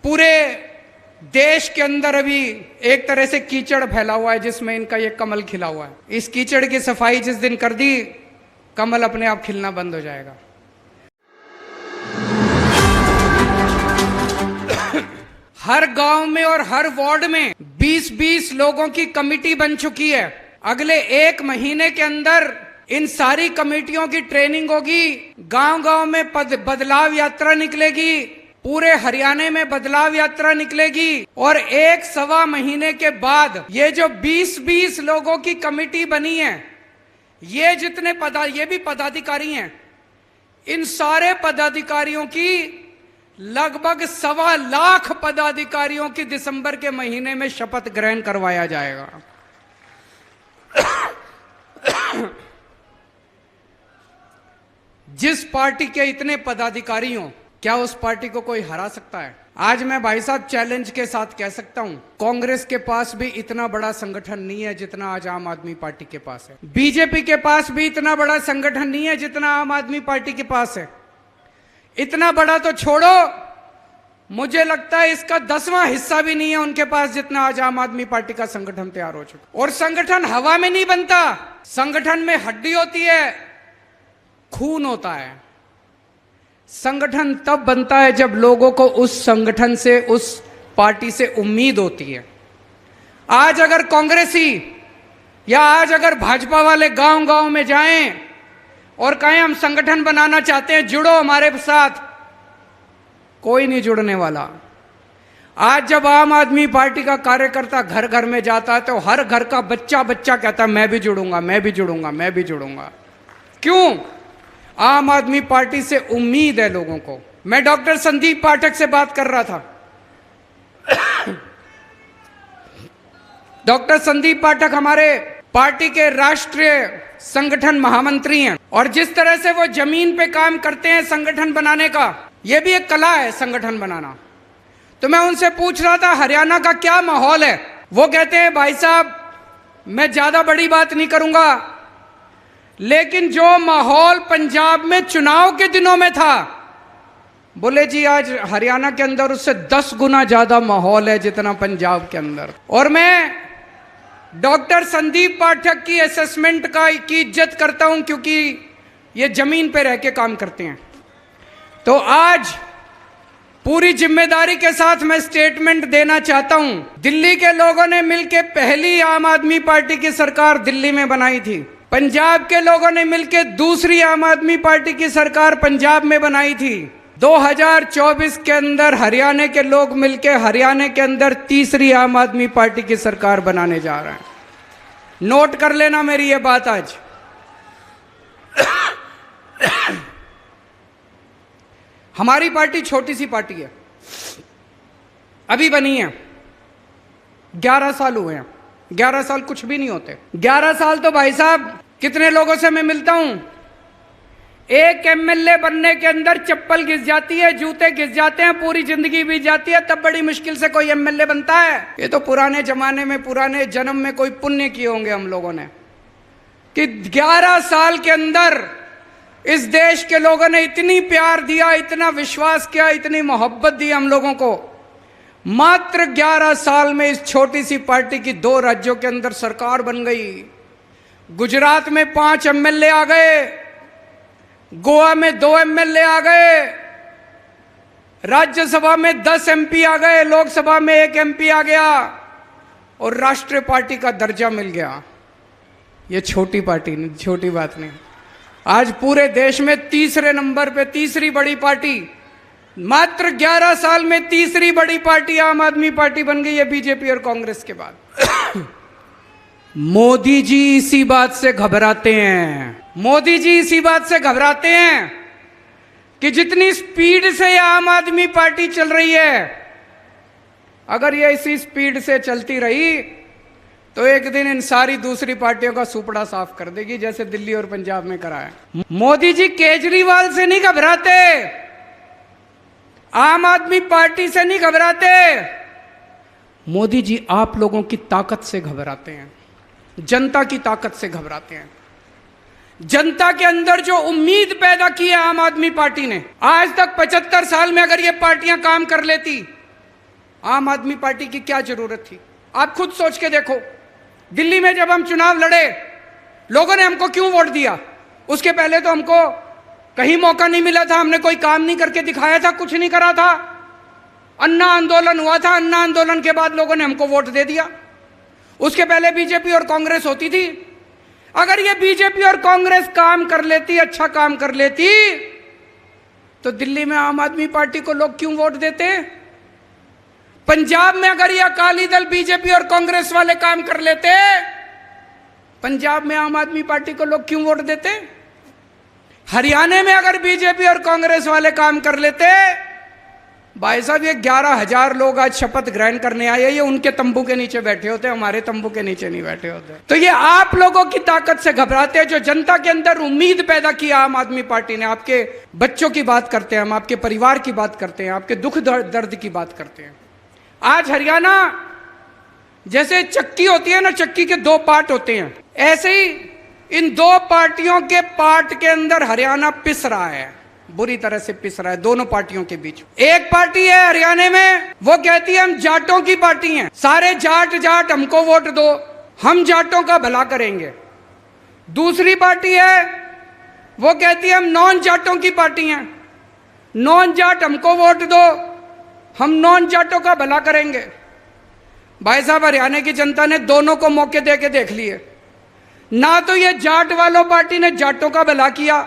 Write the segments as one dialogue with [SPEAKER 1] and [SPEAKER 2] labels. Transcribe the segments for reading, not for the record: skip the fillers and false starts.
[SPEAKER 1] पूरे देश के अंदर अभी एक तरह से कीचड़ फैला हुआ है जिसमें इनका ये कमल खिला हुआ है। इस कीचड़ की सफाई जिस दिन कर दी, कमल अपने आप खिलना बंद हो जाएगा। हर गांव में और हर वार्ड में 20-20 लोगों की कमेटी बन चुकी है। अगले 1 महीने के अंदर इन सारी कमेटियों की ट्रेनिंग होगी। गांव-गांव में बदलाव यात्रा निकलेगी, पूरे हरियाणा में बदलाव यात्रा निकलेगी और 1-1.25 महीने के बाद ये जो 20-20 लोगों की कमेटी बनी है, ये जितने ये भी पदाधिकारी हैं, इन सारे पदाधिकारियों की लगभग 1.25 लाख पदाधिकारियों की दिसंबर के महीने में शपथ ग्रहण करवाया जाएगा। जिस पार्टी के इतने पदाधिकारी हों, क्या उस पार्टी को कोई हरा सकता है? आज मैं भाई साहब चैलेंज के साथ कह सकता हूं, कांग्रेस के पास भी इतना बड़ा संगठन नहीं है जितना आज आम आदमी पार्टी के पास है। बीजेपी के पास भी इतना बड़ा संगठन नहीं है जितना आम आदमी पार्टी के पास है। इतना बड़ा तो छोड़ो, मुझे लगता है इसका 10वां हिस्सा भी नहीं है उनके पास जितना आज आम आदमी पार्टी का संगठन तैयार हो चुका। और संगठन हवा में नहीं बनता, संगठन में हड्डी होती है, खून होता है। संगठन तब बनता है जब लोगों को उस संगठन से, उस पार्टी से उम्मीद होती है। आज अगर कांग्रेसी या आज अगर भाजपा वाले गांव-गांव में जाएं और कहें हम संगठन बनाना चाहते हैं, जुड़ो हमारे साथ, कोई नहीं जुड़ने वाला। आज जब आम आदमी पार्टी का कार्यकर्ता घर घर में जाता है तो हर घर का बच्चा कहता है मैं भी जुड़ूंगा, मैं भी जुड़ूंगा, मैं भी जुड़ूंगा। क्यों? आम आदमी पार्टी से उम्मीद है लोगों को। मैं डॉक्टर संदीप पाठक से बात कर रहा था। डॉक्टर संदीप पाठक हमारे पार्टी के राष्ट्रीय संगठन महामंत्री हैं और जिस तरह से वो जमीन पे काम करते हैं संगठन बनाने का, ये भी एक कला है संगठन बनाना। तो मैं उनसे पूछ रहा था हरियाणा का क्या माहौल है। वो कहते हैं भाई साहब मैं ज्यादा बड़ी बात नहीं करूंगा, लेकिन जो माहौल पंजाब में चुनाव के दिनों में था, बोले जी आज हरियाणा के अंदर उससे 10 गुना ज्यादा माहौल है जितना पंजाब के अंदर। और मैं डॉक्टर संदीप पाठक की असेसमेंट की इज्जत करता हूं क्योंकि ये जमीन पे रह के काम करते हैं। तो आज पूरी जिम्मेदारी के साथ मैं स्टेटमेंट देना चाहता हूं। दिल्ली के लोगों ने मिलकर पहली आम आदमी पार्टी की सरकार दिल्ली में बनाई थी। पंजाब के लोगों ने मिलकर दूसरी आम आदमी पार्टी की सरकार पंजाब में बनाई थी। 2024 के अंदर हरियाणा के लोग मिलकर हरियाणा के अंदर तीसरी आम आदमी पार्टी की सरकार बनाने जा रहे हैं। नोट कर लेना मेरी ये बात आज। हमारी पार्टी छोटी सी पार्टी है, अभी बनी है, 11 साल हुए हैं। 11 साल कुछ भी नहीं होते। 11 साल तो भाई साहब कितने लोगों से मैं मिलता हूं, एक एमएलए बनने के अंदर चप्पल घिस जाती है, जूते घिस जाते हैं, पूरी जिंदगी बीत जाती है, तब बड़ी मुश्किल से कोई एमएलए बनता है। ये तो पुराने जमाने में, पुराने जन्म में कोई पुण्य किए होंगे हम लोगों ने कि 11 साल के अंदर इस देश के लोगों ने इतनी प्यार दिया, इतना विश्वास किया, इतनी मोहब्बत दी हम लोगों को। मात्र 11 साल में इस छोटी सी पार्टी की 2 राज्यों के अंदर सरकार बन गई। गुजरात में 5 एमएलए आ गए, गोवा में 2 एमएलए आ गए, राज्यसभा में 10 एमपी आ गए, लोकसभा में 1 एमपी आ गया और राष्ट्रीय पार्टी का दर्जा मिल गया। ये छोटी पार्टी नहीं, छोटी बात नहीं। आज पूरे देश में तीसरे नंबर पे तीसरी बड़ी पार्टी, मात्र 11 साल में तीसरी बड़ी पार्टी आम आदमी पार्टी बन गई है बीजेपी और कांग्रेस के बाद। मोदी जी इसी बात से घबराते हैं। मोदी जी इसी बात से घबराते हैं कि जितनी स्पीड से आम आदमी पार्टी चल रही है, अगर ये इसी स्पीड से चलती रही तो एक दिन इन सारी दूसरी पार्टियों का सुपड़ा साफ कर देगी, जैसे दिल्ली और पंजाब में करा है। मोदी जी केजरीवाल से नहीं घबराते, आम आदमी पार्टी से नहीं घबराते, मोदी जी आप लोगों की ताकत से घबराते हैं, जनता की ताकत से घबराते हैं। जनता के अंदर जो उम्मीद पैदा की है आम आदमी पार्टी ने, आज तक 75 साल में अगर ये पार्टियां काम कर लेती आम आदमी पार्टी की क्या जरूरत थी? आप खुद सोच के देखो, दिल्ली में जब हम चुनाव लड़े, लोगों ने हमको क्यों वोट दिया? उसके पहले तो हमको कहीं मौका नहीं मिला था, हमने कोई काम नहीं करके दिखाया था, कुछ नहीं करा था। अन्ना आंदोलन हुआ था, अन्ना आंदोलन के बाद लोगों ने हमको वोट दे दिया। उसके पहले बीजेपी और कांग्रेस होती थी। अगर ये बीजेपी और कांग्रेस काम कर लेती, अच्छा काम कर लेती, तो दिल्ली में आम आदमी पार्टी को लोग क्यों वोट देते? पंजाब में अगर ये अकाली दल, बीजेपी और कांग्रेस वाले काम कर लेते, पंजाब में आम आदमी पार्टी को लोग क्यों वोट देते? हरियाणा में अगर बीजेपी और कांग्रेस वाले काम कर लेते, भाई साहब ये 11,000 लोग आज शपथ ग्रहण करने आए, ये उनके तंबू के नीचे बैठे होते, हमारे तंबू के नीचे नहीं बैठे होते। तो ये आप लोगों की ताकत से घबराते हैं, जो जनता के अंदर उम्मीद पैदा की आम आदमी पार्टी ने। आपके बच्चों की बात करते हैं हम, आपके परिवार की बात करते हैं, आपके दुख दर्द की बात करते हैं। आज हरियाणा जैसे चक्की होती है ना, चक्की के 2 पार्ट होते हैं, ऐसे ही इन 2 पार्टियों के पार्ट के अंदर हरियाणा पिस रहा है, बुरी तरह से पिस रहा है दोनों पार्टियों के बीच। एक पार्टी है हरियाणा में, वो कहती है हम जाटों की पार्टी हैं, सारे जाट जाट हमको वोट दो, हम जाटों का भला करेंगे। दूसरी पार्टी है, वो कहती है हम नॉन जाटों की पार्टी हैं, नॉन जाट हमको वोट दो, हम नॉन जाटों का भला करेंगे। भाई साहब हरियाणा की जनता ने दोनों को मौके दे के देख लिए। ना तो ये जाट वालों पार्टी ने जाटों का भला किया,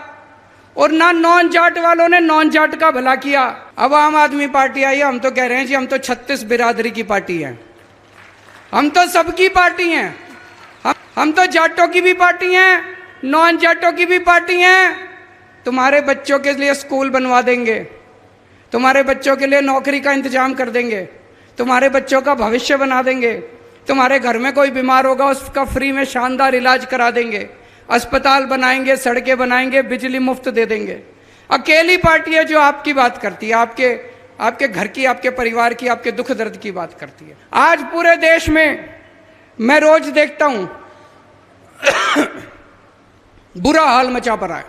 [SPEAKER 1] और ना नॉन जाट वालों ने नॉन जाट का भला किया। अब आम आदमी पार्टी आई है, हम तो कह रहे हैं जी हम तो 36 बिरादरी की पार्टी है, हम तो सबकी पार्टी हैं, हम तो जाटों की भी पार्टी हैं, नॉन जाटों की भी पार्टी हैं। तुम्हारे बच्चों के लिए स्कूल बनवा देंगे, तुम्हारे बच्चों के लिए नौकरी का इंतजाम कर देंगे, तुम्हारे बच्चों का भविष्य बना देंगे, तुम्हारे घर में कोई बीमार होगा उसका फ्री में शानदार इलाज करा देंगे, अस्पताल बनाएंगे, सड़कें बनाएंगे, बिजली मुफ्त दे देंगे। अकेली पार्टी है जो आपकी बात करती है, आपके घर की, आपके परिवार की, आपके दुख दर्द की बात करती है। आज पूरे देश में मैं रोज देखता हूं बुरा हाल मचा पड़ा है,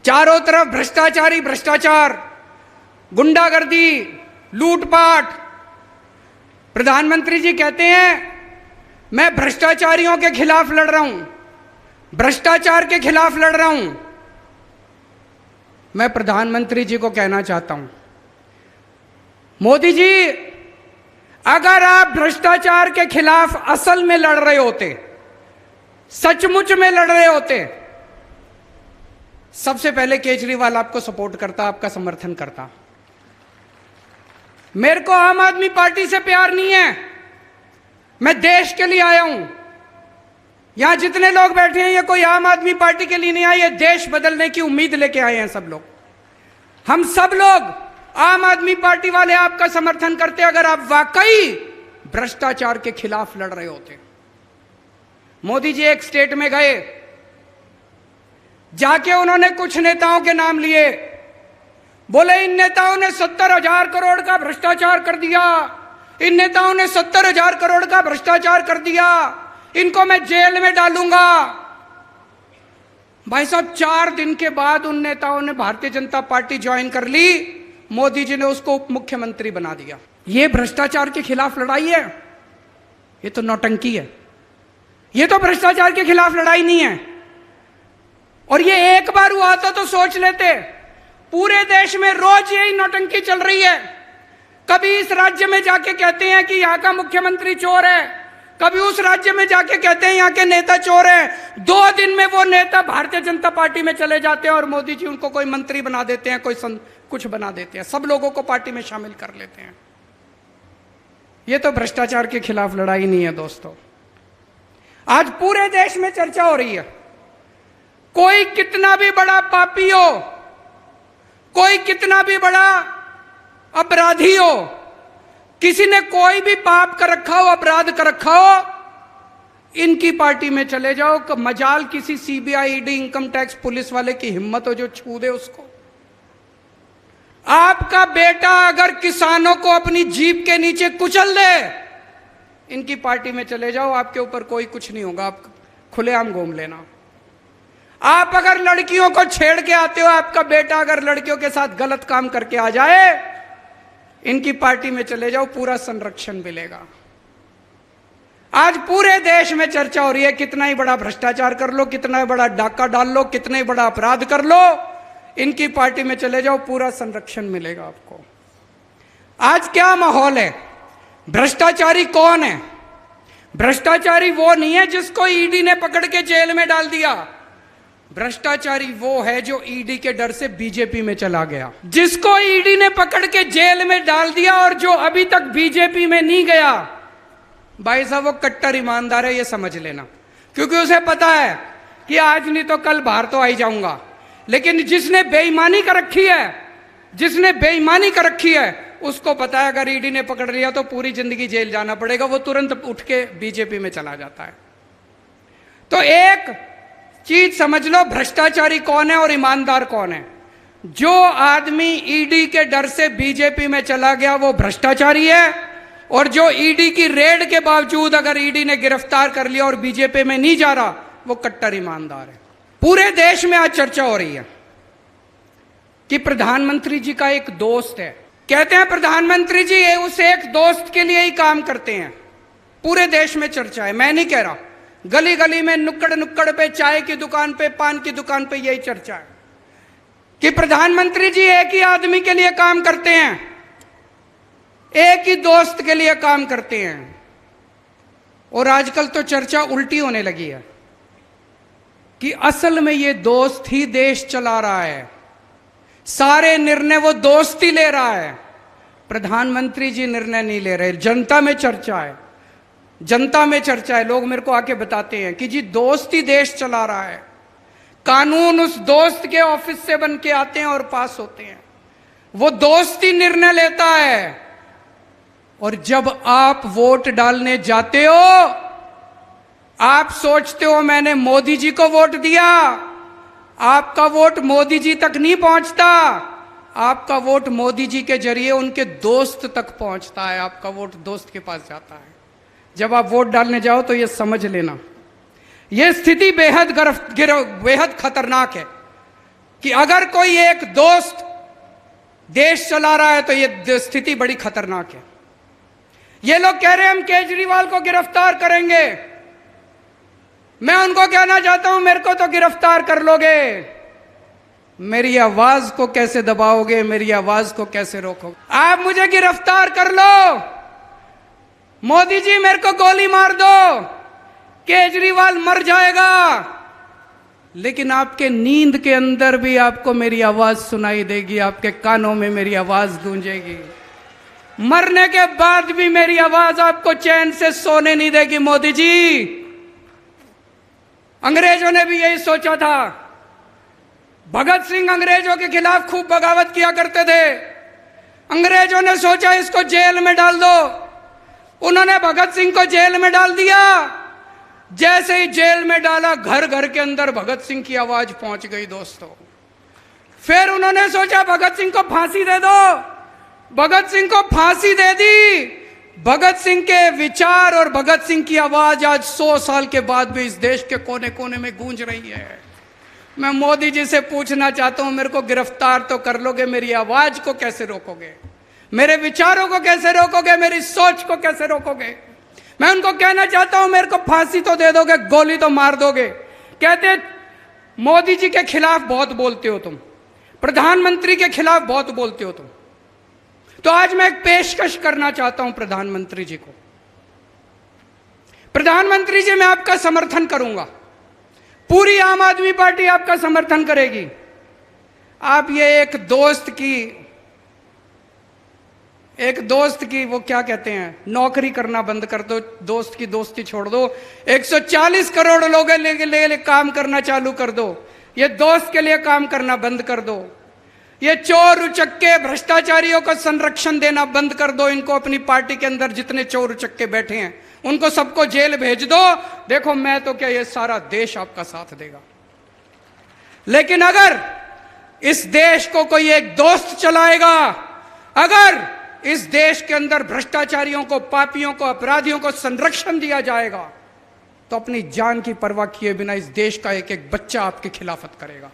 [SPEAKER 1] चारों तरफ भ्रष्टाचारी भ्रष्टाचार, गुंडागर्दी, लूटपाट। प्रधानमंत्री जी कहते हैं मैं भ्रष्टाचारियों के खिलाफ लड़ रहा हूं, भ्रष्टाचार के खिलाफ लड़ रहा हूं। मैं प्रधानमंत्री जी को कहना चाहता हूं, मोदी जी अगर आप भ्रष्टाचार के खिलाफ असल में लड़ रहे होते, सचमुच में लड़ रहे होते, सबसे पहले केजरीवाल आपको सपोर्ट करता, आपका समर्थन करता। मेरे को आम आदमी पार्टी से प्यार नहीं है, मैं देश के लिए आया हूं। यहां जितने लोग बैठे हैं ये कोई आम आदमी पार्टी के लिए नहीं आए, ये देश बदलने की उम्मीद लेके आए हैं सब लोग। हम सब लोग आम आदमी पार्टी वाले आपका समर्थन करते अगर आप वाकई भ्रष्टाचार के खिलाफ लड़ रहे होते। मोदी जी एक स्टेट में गए, जाके उन्होंने कुछ नेताओं के नाम लिए, बोले इन नेताओं ने 70,000 करोड़ का भ्रष्टाचार कर दिया, इन नेताओं ने 70,000 करोड़ का भ्रष्टाचार कर दिया, इनको मैं जेल में डालूंगा। भाई साहब 4 दिन के बाद उन नेताओं ने भारतीय जनता पार्टी ज्वाइन कर ली, मोदी जी ने उसको उप मुख्यमंत्री बना दिया। ये भ्रष्टाचार के खिलाफ लड़ाई है? ये तो नौटंकी है, ये तो भ्रष्टाचार के खिलाफ लड़ाई नहीं है। और ये एक बार हुआ तो सोच लेते, पूरे देश में रोज यही नौटंकी चल रही है। कभी इस राज्य में जाके कहते हैं कि यहां का मुख्यमंत्री चोर है, कभी उस राज्य में जाके कहते हैं यहां के नेता चोर है। 2 दिन में वो नेता भारतीय जनता पार्टी में चले जाते हैं और मोदी जी उनको कोई मंत्री बना देते हैं, कोई कुछ बना देते हैं, सब लोगों को पार्टी में शामिल कर लेते हैं। ये तो भ्रष्टाचार के खिलाफ लड़ाई नहीं है दोस्तों। आज पूरे देश में चर्चा हो रही है, कोई कितना भी बड़ा पापी हो, कोई कितना भी बड़ा अपराधी हो, किसी ने कोई भी पाप कर रखा हो, अपराध कर रखा हो, इनकी पार्टी में चले जाओ। मजाल किसी CBI, ED, income tax police वाले की हिम्मत हो जो छू दे उसको। आपका बेटा अगर किसानों को अपनी जीप के नीचे कुचल दे, इनकी पार्टी में चले जाओ, आपके ऊपर कोई कुछ नहीं होगा, आप खुलेआम घूम लेना। आप अगर लड़कियों को छेड़ के आते हो, आपका बेटा अगर लड़कियों के साथ गलत काम करके आ जाए, इनकी पार्टी में चले जाओ, पूरा संरक्षण मिलेगा। आज पूरे देश में चर्चा हो रही है, कितना ही बड़ा भ्रष्टाचार कर लो, कितना ही बड़ा डाका डाल लो, कितना ही बड़ा अपराध कर लो, इनकी पार्टी में चले जाओ, पूरा संरक्षण मिलेगा आपको। आज क्या माहौल है? भ्रष्टाचारी कौन है? भ्रष्टाचारी वो नहीं है जिसको ईडी ने पकड़ के जेल में डाल दिया। भ्रष्टाचारी वो है जो ईडी के डर से बीजेपी में चला गया। जिसको ईडी ने पकड़ के जेल में डाल दिया और जो अभी तक बीजेपी में नहीं गया, भाई साहब वो कट्टर ईमानदार है, ये समझ लेना। क्योंकि उसे पता है कि आज नहीं तो कल बाहर तो आ ही जाऊंगा। लेकिन जिसने बेईमानी कर रखी है, जिसने बेईमानी कर रखी है, उसको पता है अगर ईडी ने पकड़ लिया तो पूरी जिंदगी जेल जाना पड़ेगा। वो तुरंत उठ के बीजेपी में चला जाता है। तो एक चीज समझ लो, भ्रष्टाचारी कौन है और ईमानदार कौन है। जो आदमी ईडी के डर से बीजेपी में चला गया वो भ्रष्टाचारी है, और जो ईडी की रेड के बावजूद अगर ईडी ने गिरफ्तार कर लिया और बीजेपी में नहीं जा रहा, वो कट्टर ईमानदार है। पूरे देश में आज चर्चा हो रही है कि प्रधानमंत्री जी का एक दोस्त है। कहते हैं प्रधानमंत्री जी ये उस एक दोस्त के लिए ही काम करते हैं। पूरे देश में चर्चा है, मैं नहीं कह रहा, गली गली में, नुक्कड़ नुक्कड़ पे, चाय की दुकान पे, पान की दुकान पे यही चर्चा है कि प्रधानमंत्री जी एक ही आदमी के लिए काम करते हैं, एक ही दोस्त के लिए काम करते हैं। और आजकल तो चर्चा उल्टी होने लगी है कि असल में ये दोस्त ही देश चला रहा है, सारे निर्णय वो दोस्त ही ले रहा है, प्रधानमंत्री जी निर्णय नहीं ले रहे। जनता में चर्चा है, जनता में चर्चा है। लोग मेरे को आके बताते हैं कि जी दोस्त ही देश चला रहा है, कानून उस दोस्त के ऑफिस से बन के आते हैं और पास होते हैं, वो दोस्त ही निर्णय लेता है। और जब आप वोट डालने जाते हो, आप सोचते हो मैंने मोदी जी को वोट दिया, आपका वोट मोदी जी तक नहीं पहुंचता, आपका वोट मोदी जी के जरिए उनके दोस्त तक पहुंचता है, आपका वोट दोस्त के पास जाता है। जब आप वोट डालने जाओ तो ये समझ लेना, ये स्थिति बेहद खतरनाक है कि अगर कोई एक दोस्त देश चला रहा है तो ये स्थिति बड़ी खतरनाक है। ये लोग कह रहे हैं हम केजरीवाल को गिरफ्तार करेंगे। मैं उनको कहना चाहता हूं मेरे को तो गिरफ्तार कर लोगे, मेरी आवाज को कैसे दबाओगे, मेरी आवाज को कैसे रोकोगे? आप मुझे गिरफ्तार कर लो, मोदी जी मेरे को गोली मार दो, केजरीवाल मर जाएगा, लेकिन आपके नींद के अंदर भी आपको मेरी आवाज सुनाई देगी, आपके कानों में मेरी आवाज गूंजेगी। मरने के बाद भी मेरी आवाज आपको चैन से सोने नहीं देगी। मोदी जी, अंग्रेजों ने भी यही सोचा था। भगत सिंह अंग्रेजों के खिलाफ खूब बगावत किया करते थे। अंग्रेजों ने सोचा इसको जेल में डाल दो, उन्होंने भगत सिंह को जेल में डाल दिया। जैसे ही जेल में डाला, घर घर के अंदर भगत सिंह की आवाज पहुंच गई दोस्तों। फिर उन्होंने सोचा भगत सिंह को फांसी दे दो, भगत सिंह को फांसी दे दी। भगत सिंह के विचार और भगत सिंह की आवाज आज 100 साल के बाद भी इस देश के कोने कोने में गूंज रही है। मैं मोदी जी से पूछना चाहता हूं, मेरे को गिरफ्तार तो कर लोगे, मेरी आवाज को कैसे रोकोगे, मेरे विचारों को कैसे रोकोगे, मेरी सोच को कैसे रोकोगे? मैं उनको कहना चाहता हूं मेरे को फांसी तो दे दोगे, गोली तो मार दोगे। कहते मोदी जी के खिलाफ बहुत बोलते हो तुम, प्रधानमंत्री के खिलाफ बहुत बोलते हो तुम। तो आज मैं एक पेशकश करना चाहता हूं प्रधानमंत्री जी को। प्रधानमंत्री जी, मैं आपका समर्थन करूंगा, पूरी आम आदमी पार्टी आपका समर्थन करेगी। आप ये एक दोस्त की वो क्या कहते हैं, नौकरी करना बंद कर दो, दोस्त की दोस्ती छोड़ दो। 140 करोड़ लोगों के लिए काम करना चालू कर दो, ये दोस्त के लिए काम करना बंद कर दो। ये चोर उचक्के भ्रष्टाचारियों को संरक्षण देना बंद कर दो। इनको अपनी पार्टी के अंदर जितने चोर उचक्के बैठे हैं उनको सबको जेल भेज दो। देखो मैं तो क्या, ये सारा देश आपका साथ देगा। लेकिन अगर इस देश को कोई एक दोस्त चलाएगा, अगर इस देश के अंदर भ्रष्टाचारियों को, पापियों को, अपराधियों को संरक्षण दिया जाएगा, तो अपनी जान की परवाह किए बिना इस देश का एक एक बच्चा आपकी खिलाफत करेगा।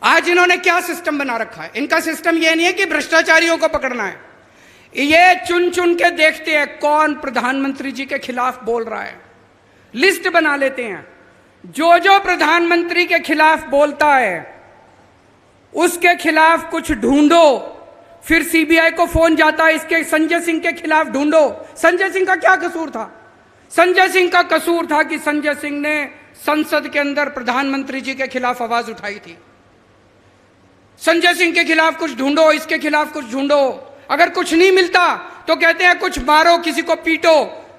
[SPEAKER 1] आज इन्होंने क्या सिस्टम बना रखा है? इनका सिस्टम ये नहीं है कि भ्रष्टाचारियों को पकड़ना है, ये चुन चुन के देखते हैं कौन प्रधानमंत्री जी के खिलाफ बोल रहा है, लिस्ट बना लेते हैं। जो जो प्रधानमंत्री के खिलाफ बोलता है उसके खिलाफ कुछ ढूंढो, फिर सीबीआई को फोन जाता है इसके संजय सिंह के खिलाफ ढूंढो। संजय सिंह का क्या कसूर था? संजय सिंह का कसूर था कि संजय सिंह ने संसद के अंदर प्रधानमंत्री जी के खिलाफ आवाज उठाई थी। संजय सिंह के खिलाफ कुछ ढूंढो, इसके खिलाफ कुछ ढूंढो। अगर कुछ नहीं मिलता तो कहते हैं कुछ मारो, किसी को पीटो,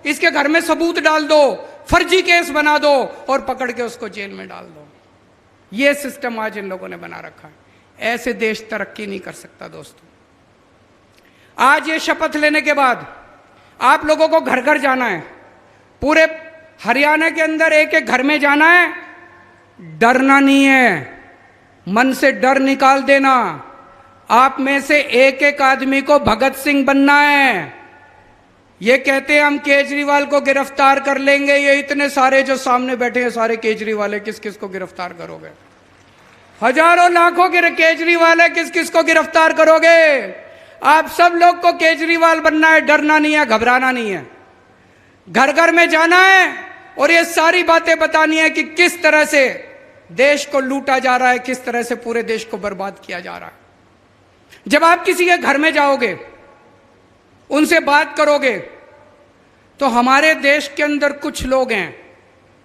[SPEAKER 1] इसके घर में सबूत डाल दो, फर्जी केस बना दो और पकड़ के उसको जेल में डाल दो। यह सिस्टम आज इन लोगों ने बना रखा है। ऐसे देश तरक्की नहीं कर सकता दोस्तों। आज ये शपथ लेने के बाद आप लोगों को घर घर जाना है, पूरे हरियाणा के अंदर एक एक घर में जाना है। डरना नहीं है, मन से डर निकाल देना। आप में से एक एक आदमी को भगत सिंह बनना है। ये कहते हैं हम केजरीवाल को गिरफ्तार कर लेंगे, ये इतने सारे जो सामने बैठे हैं सारे केजरीवाल है, किस किस को गिरफ्तार करोगे? हजारों लाखों के केजरीवाल है, किस किस को गिरफ्तार करोगे? आप सब लोग को केजरीवाल बनना है, डरना नहीं है, घबराना नहीं है। घर घर में जाना है और ये सारी बातें बतानी है कि किस तरह से देश को लूटा जा रहा है, किस तरह से पूरे देश को बर्बाद किया जा रहा है। जब आप किसी के घर में जाओगे, उनसे बात करोगे, तो हमारे देश के अंदर कुछ लोग हैं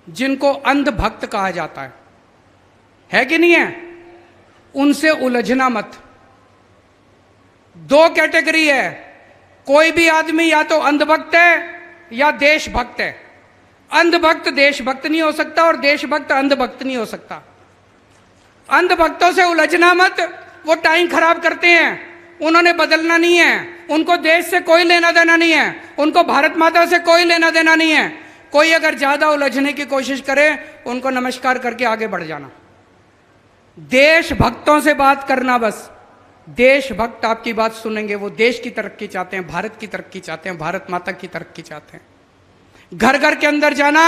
[SPEAKER 1] जिनको अंधभक्त कहा जाता है कि नहीं है? उनसे उलझना मत। दो कैटेगरी है, कोई भी आदमी या तो अंधभक्त है या देशभक्त है। अंधभक्त देशभक्त नहीं हो सकता और देशभक्त अंधभक्त नहीं हो सकता। अंधभक्तों से उलझना मत, वो टाइम खराब करते हैं, उन्होंने बदलना नहीं है, उनको देश से कोई लेना देना नहीं है, उनको भारत माता से कोई लेना देना नहीं है। कोई अगर ज्यादा उलझने की कोशिश करे, उनको नमस्कार करके आगे बढ़ जाना। देशभक्तों से बात करना बस। देशभक्त आपकी बात सुनेंगे, वो देश की तरक्की चाहते हैं, भारत की तरक्की चाहते हैं, भारत माता की तरक्की चाहते हैं। घर घर के अंदर जाना।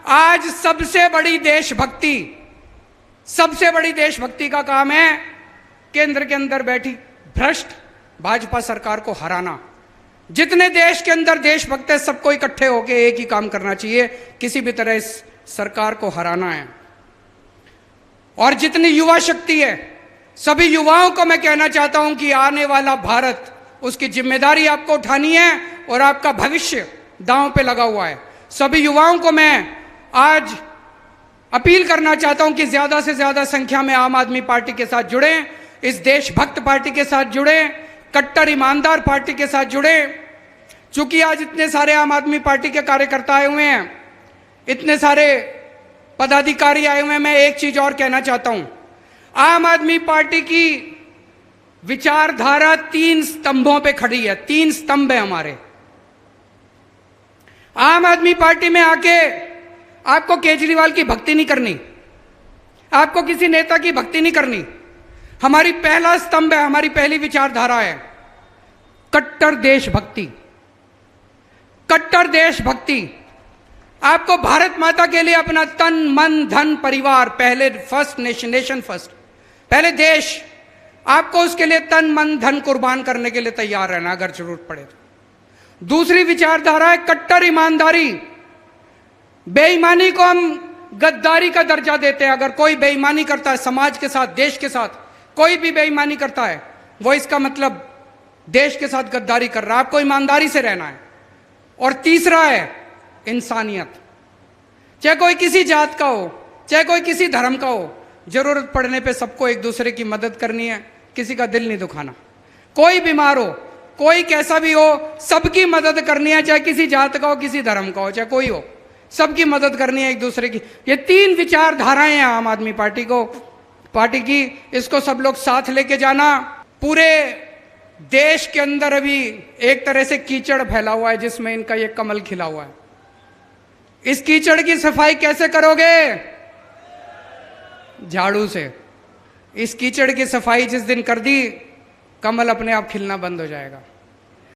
[SPEAKER 1] आज सबसे बड़ी देशभक्ति का काम है केंद्र के अंदर बैठी भ्रष्ट भाजपा सरकार को हराना। जितने देश के अंदर देशभक्त है, सबको इकट्ठे होकर एक ही काम करना चाहिए, किसी भी तरह इस सरकार को हराना है। और जितनी युवा शक्ति है, सभी युवाओं को मैं कहना चाहता हूं कि आने वाला भारत, उसकी जिम्मेदारी आपको उठानी है और आपका भविष्य दांव पे लगा हुआ है। सभी युवाओं को मैं आज अपील करना चाहता हूं कि ज्यादा से ज्यादा संख्या में आम आदमी पार्टी के साथ जुड़ें, इस देशभक्त पार्टी के साथ जुड़ें, कट्टर ईमानदार पार्टी के साथ जुड़ें। चूंकि आज इतने सारे आम आदमी पार्टी के कार्यकर्ता आए हुए हैं, इतने सारे पदाधिकारी आए हुए हैं, मैं एक चीज और कहना चाहता हूं। आम आदमी पार्टी की विचारधारा 3 स्तंभों पे खड़ी है। 3 स्तंभ है हमारे। आम आदमी पार्टी में आके आपको केजरीवाल की भक्ति नहीं करनी, आपको किसी नेता की भक्ति नहीं करनी। हमारी पहला स्तंभ है, हमारी पहली विचारधारा है कट्टर देशभक्ति। कट्टर देशभक्ति। आपको भारत माता के लिए अपना तन मन धन परिवार, पहले फर्स्ट नेशन फर्स्ट, पहले देश, आपको उसके लिए तन मन धन कुर्बान करने के लिए तैयार रहना अगर जरूरत पड़े तो। दूसरी विचारधारा है कट्टर ईमानदारी। बेईमानी को हम गद्दारी का दर्जा देते हैं। अगर कोई बेईमानी करता है समाज के साथ, देश के साथ, कोई भी बेईमानी करता है, वो इसका मतलब देश के साथ गद्दारी कर रहा है। आपको ईमानदारी से रहना है। और तीसरा है इंसानियत। चाहे कोई किसी जात का हो, चाहे कोई किसी धर्म का हो, जरूरत पड़ने पे सबको एक दूसरे की मदद करनी है, किसी का दिल नहीं दुखाना। कोई बीमार हो, कोई कैसा भी हो, सबकी मदद करनी है, चाहे किसी जात का हो, किसी धर्म का हो, चाहे कोई हो, सबकी मदद करनी है एक दूसरे की। ये 3 विचारधाराएं हैं आम आदमी पार्टी की। इसको सब लोग साथ लेके जाना। पूरे देश के अंदर अभी एक तरह से कीचड़ फैला हुआ है जिसमें इनका ये कमल खिला हुआ है। इस कीचड़ की सफाई कैसे करोगे? झाड़ू से। इस कीचड़ की सफाई जिस दिन कर दी, कमल अपने आप खिलना बंद हो जाएगा।